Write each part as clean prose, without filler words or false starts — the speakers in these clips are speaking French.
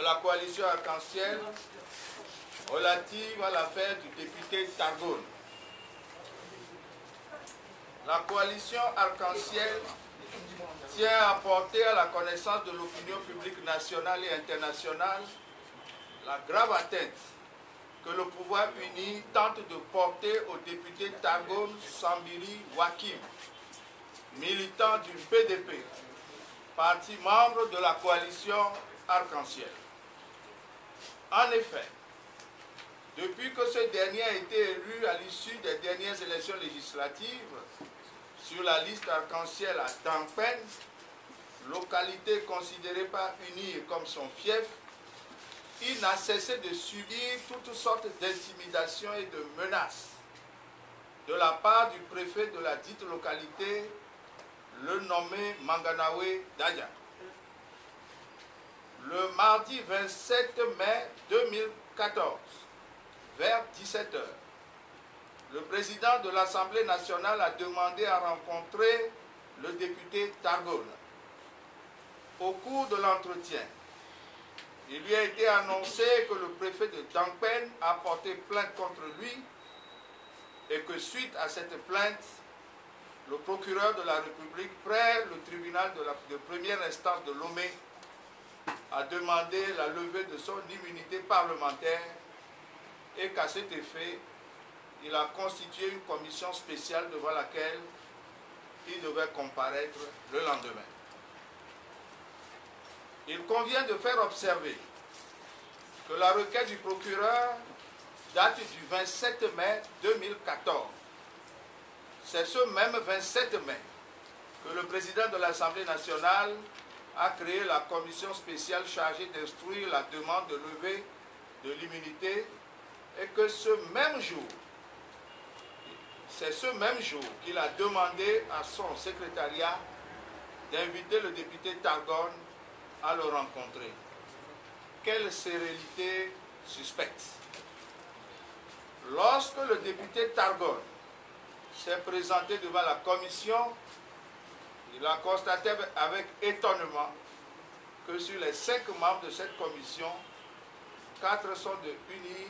de la coalition Arc-en-Ciel relative à l'affaire du député Targone. La coalition Arc-en-Ciel tient à porter à la connaissance de l'opinion publique nationale et internationale la grave atteinte que le pouvoir uni tente de porter au député Targone Sambiri Wakim, militant du PDP, parti membre de la coalition Arc-en-Ciel. En effet, depuis que ce dernier a été élu à l'issue des dernières élections législatives sur la liste Arc-en-Ciel à Dangpen, localité considérée par UNI comme son fief, il n'a cessé de subir toutes sortes d'intimidations et de menaces de la part du préfet de la dite localité, le nommé Manganawe Daya. Le mardi 27 mai 2014, vers 17 h, le président de l'Assemblée nationale a demandé à rencontrer le député Targone. Au cours de l'entretien, il lui a été annoncé que le préfet de Dangpen a porté plainte contre lui et que suite à cette plainte, le procureur de la République près le tribunal de première instance de Lomé a demandé la levée de son immunité parlementaire et qu'à cet effet, il a constitué une commission spéciale devant laquelle il devait comparaître le lendemain. Il convient de faire observer que la requête du procureur date du 27 mai 2014. C'est ce même 27 mai que le président de l'Assemblée nationale a créé la commission spéciale chargée d'instruire la demande de levée de l'immunité et que c'est ce même jour qu'il a demandé à son secrétariat d'inviter le député Targone à le rencontrer. Quelle sérénité suspecte! Lorsque le député Targone s'est présenté devant la commission, il a constaté avec étonnement que sur les 5 membres de cette commission, 4 sont de UNI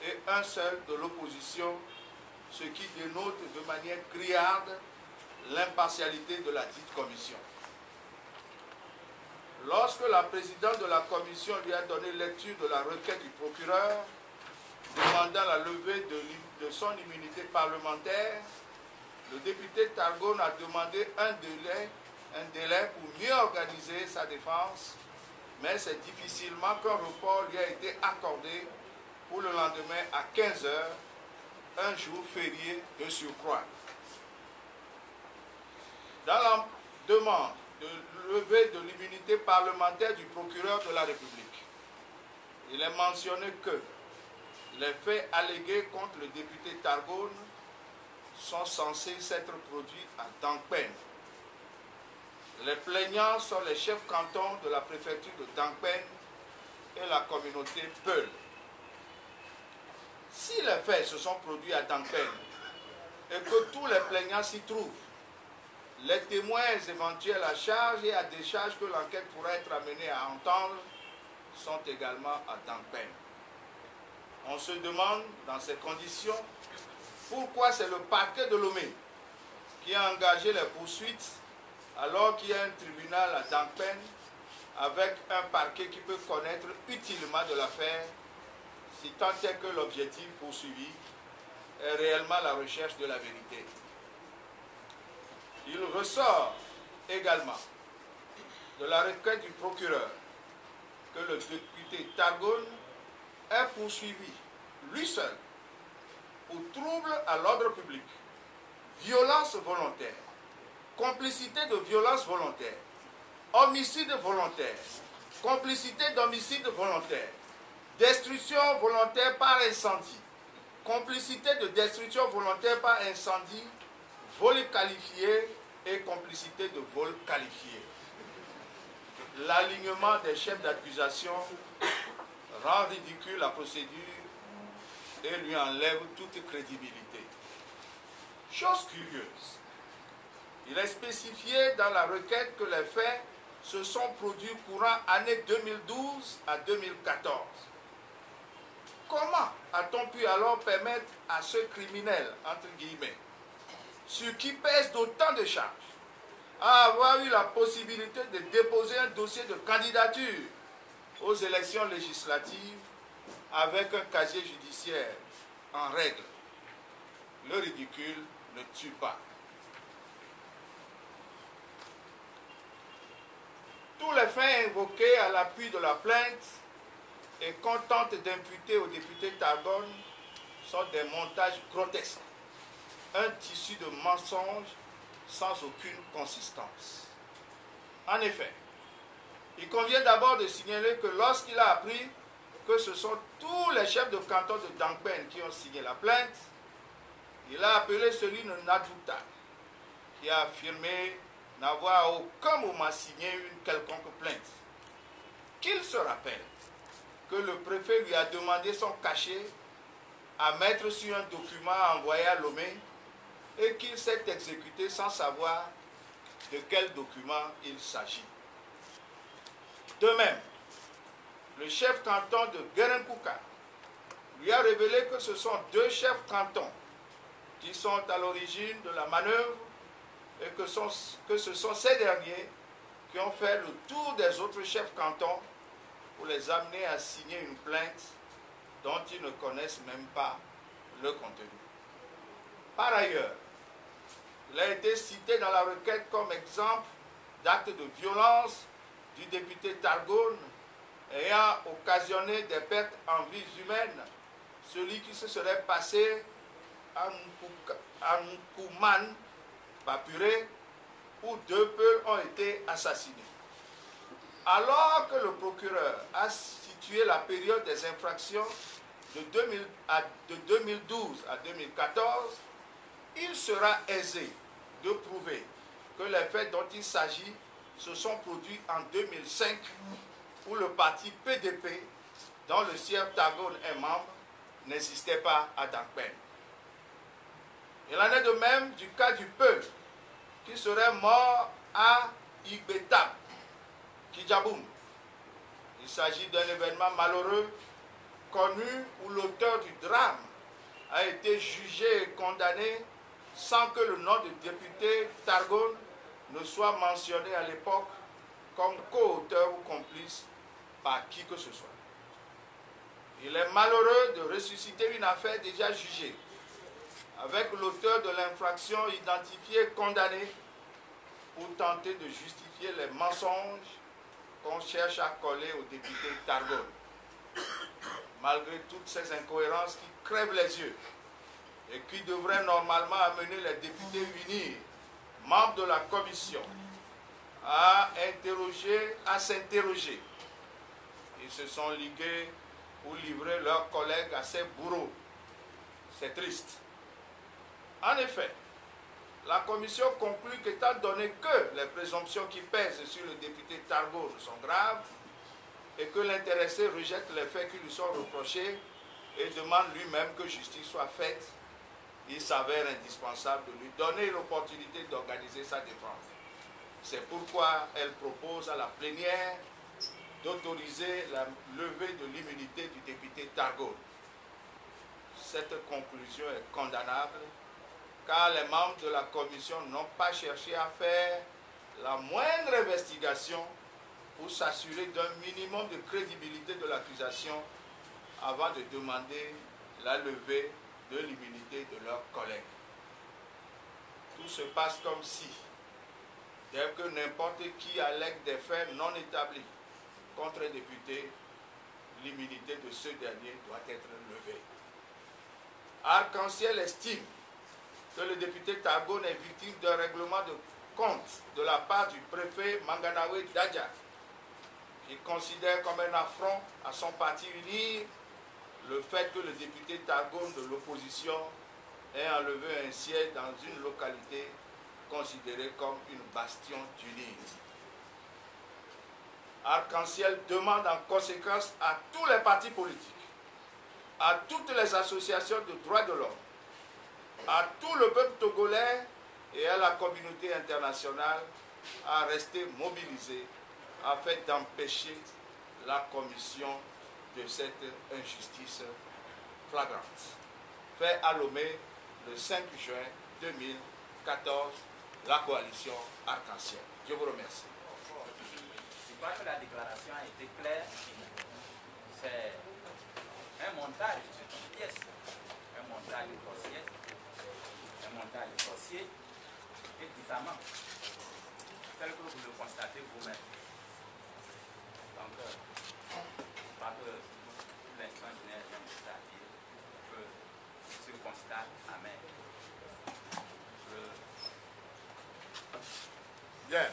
et un seul de l'opposition, ce qui dénote de manière criarde l'impartialité de la dite commission. Lorsque la présidente de la commission lui a donné lecture de la requête du procureur demandant la levée de son immunité parlementaire, le député Targone a demandé un délai pour mieux organiser sa défense, mais c'est difficilement qu'un report lui a été accordé pour le lendemain à 15 h, un jour férié de surcroît. Dans la demande de levée de l'immunité parlementaire du procureur de la République, il est mentionné que les faits allégués contre le député Targone sont censés s'être produits à Dangpen. Les plaignants sont les chefs cantons de la préfecture de Dangpen et la communauté Peul. Si les faits se sont produits à Dangpen et que tous les plaignants s'y trouvent, les témoins éventuels à charge et à décharge que l'enquête pourra être amenée à entendre sont également à Dangpen. On se demande, dans ces conditions, pourquoi c'est le parquet de Lomé qui a engagé les poursuites alors qu'il y a un tribunal à Dangpen avec un parquet qui peut connaître utilement de l'affaire, si tant est que l'objectif poursuivi est réellement la recherche de la vérité. Il ressort également de la requête du procureur que le député Targone est poursuivi, lui seul, pour trouble à l'ordre public, violence volontaire, complicité de violence volontaire, homicide volontaire, complicité d'homicide volontaire, destruction volontaire par incendie, complicité de destruction volontaire par incendie, vol qualifié et complicité de vol qualifié. L'alignement des chefs d'accusation rend ridicule la procédure et lui enlève toute crédibilité. Chose curieuse, il est spécifié dans la requête que les faits se sont produits courant année 2012 à 2014. Comment a-t-on pu alors permettre à ce criminel, entre guillemets, sur qui pèse d'autant de charges, à avoir eu la possibilité de déposer un dossier de candidature aux élections législatives avec un casier judiciaire en règle? Le ridicule ne tue pas. Tous les faits invoqués à l'appui de la plainte et qu'on tente d'imputer au député Targone sont des montages grotesques, un tissu de mensonges sans aucune consistance. En effet, il convient d'abord de signaler que lorsqu'il a appris que ce sont tous les chefs de canton de Dankpen qui ont signé la plainte, il a appelé celui de Nadouta, qui a affirmé n'avoir à aucun moment signé une quelconque plainte. Qu'il se rappelle que le préfet lui a demandé son cachet à mettre sur un document envoyé à Lomé et qu'il s'est exécuté sans savoir de quel document il s'agit. De même, le chef canton de Guérenkouka lui a révélé que ce sont deux chefs cantons qui sont à l'origine de la manœuvre et que ce sont ces derniers qui ont fait le tour des autres chefs cantons pour les amener à signer une plainte dont ils ne connaissent même pas le contenu. Par ailleurs, il a été cité dans la requête comme exemple d'acte de violence du député Targone ayant occasionné des pertes en vies humaines, celui qui se serait passé à Nkouman, Bapuré, où deux Peuls ont été assassinés. Alors que le procureur a situé la période des infractions de 2012 à 2014, il sera aisé de prouver que les faits dont il s'agit se sont produits en 2005, où le parti PDP, dont le sieur Targone est membre, n'existait pas à Dankpen. Il en est de même du cas du Peul, qui serait mort à Igbetab, Kijaboum. Il s'agit d'un événement malheureux, connu, où l'auteur du drame a été jugé et condamné sans que le nom du député Targone ne soit mentionné à l'époque comme co-auteur ou complice par qui que ce soit. Il est malheureux de ressusciter une affaire déjà jugée, avec l'auteur de l'infraction identifié et condamné, pour tenter de justifier les mensonges qu'on cherche à coller au député Targone. Malgré toutes ces incohérences qui crèvent les yeux et qui devraient normalement amener les députés unis, membres de la commission, à s'interroger. Ils se sont ligués pour livrer leurs collègues à ces bourreaux. C'est triste. En effet, la commission conclut qu'étant donné que les présomptions qui pèsent sur le député Targone sont graves et que l'intéressé rejette les faits qui lui sont reprochés et demande lui-même que justice soit faite, il s'avère indispensable de lui donner l'opportunité d'organiser sa défense. C'est pourquoi elle propose à la plénière d'autoriser la levée de l'immunité du député Targone. Cette conclusion est condamnable, car les membres de la commission n'ont pas cherché à faire la moindre investigation pour s'assurer d'un minimum de crédibilité de l'accusation avant de demander la levée de l'immunité de leurs collègues. Tout se passe comme si, dès que n'importe qui allègue des faits non établis contre un député, l'immunité de ce dernier doit être levée. Arc-en-Ciel estime que le député Targone est victime d'un règlement de compte de la part du préfet Manganawe Dadja, qui considère comme un affront à son parti uni le fait que le député Targone de l'opposition ait enlevé un siège dans une localité considérée comme une bastion d'unité. Arc-en-Ciel demande en conséquence à tous les partis politiques, à toutes les associations de droits de l'homme, à tout le peuple togolais et à la communauté internationale à rester mobilisés afin d'empêcher la commission de cette injustice flagrante. Fait à Lomé le 5 juin 2014, la coalition Arc-en-Ciel. Je vous remercie. Je crois que la déclaration a été claire. C'est un montage de pièces, un montage grossier et diffamant, tel que vous le constatez vous-même. Donc, je crois que pour l'instant, je n'ai rien à dire que ce constat amer. Bien.